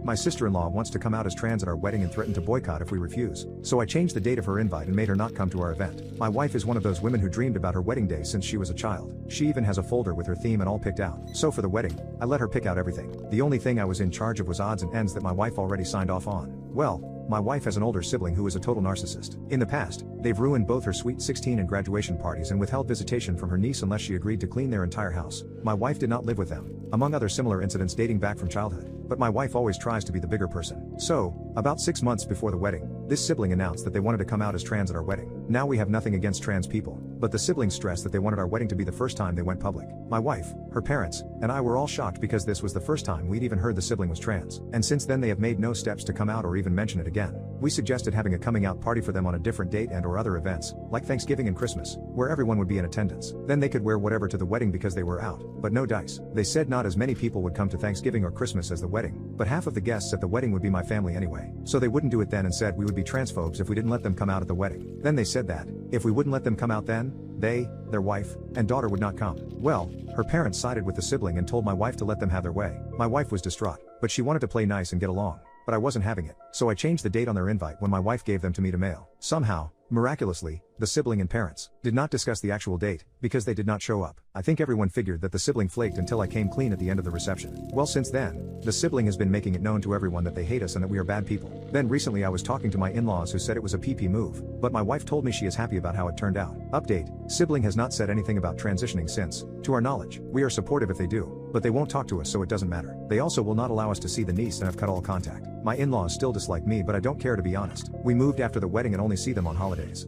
My sister-in-law wants to come out as trans at our wedding and threatened to boycott if we refuse. So I changed the date of her invite and made her not come to our event. My wife is one of those women who dreamed about her wedding day since she was a child. She even has a folder with her theme and all picked out. So for the wedding, I let her pick out everything. The only thing I was in charge of was odds and ends that my wife already signed off on. Well, my wife has an older sibling who is a total narcissist. In the past, they've ruined both her sweet 16 and graduation parties and withheld visitation from her niece unless she agreed to clean their entire house. My wife did not live with them, among other similar incidents dating back from childhood. But my wife always tries to be the bigger person. So, about 6 months before the wedding, this sibling announced that they wanted to come out as trans at our wedding. Now we have nothing against trans people, but the siblings stressed that they wanted our wedding to be the first time they went public. My wife, her parents, and I were all shocked because this was the first time we'd even heard the sibling was trans. And since then they have made no steps to come out or even mention it again. We suggested having a coming out party for them on a different date and or other events, like Thanksgiving and Christmas, where everyone would be in attendance. Then they could wear whatever to the wedding because they were out, but no dice. They said not as many people would come to Thanksgiving or Christmas as the wedding, but half of the guests at the wedding would be my family anyway. So they wouldn't do it then and said we would be transphobes if we didn't let them come out at the wedding. Then they said that, if we wouldn't let them come out then, they, their wife, and daughter would not come. Well, her parents sided with the sibling and told my wife to let them have their way. My wife was distraught, but she wanted to play nice and get along. But I wasn't having it. So I changed the date on their invite when my wife gave them to me to mail. Somehow, miraculously, the sibling and parents did not discuss the actual date, because they did not show up. I think everyone figured that the sibling flaked until I came clean at the end of the reception. Well, since then, the sibling has been making it known to everyone that they hate us and that we are bad people. Then recently I was talking to my in-laws who said it was a PP move, but my wife told me she is happy about how it turned out. Update, sibling has not said anything about transitioning since. To our knowledge, we are supportive if they do, but they won't talk to us so it doesn't matter. They also will not allow us to see the niece and have cut all contact. My in-laws still dislike me but I don't care to be honest. We moved after the wedding and only see them on holidays.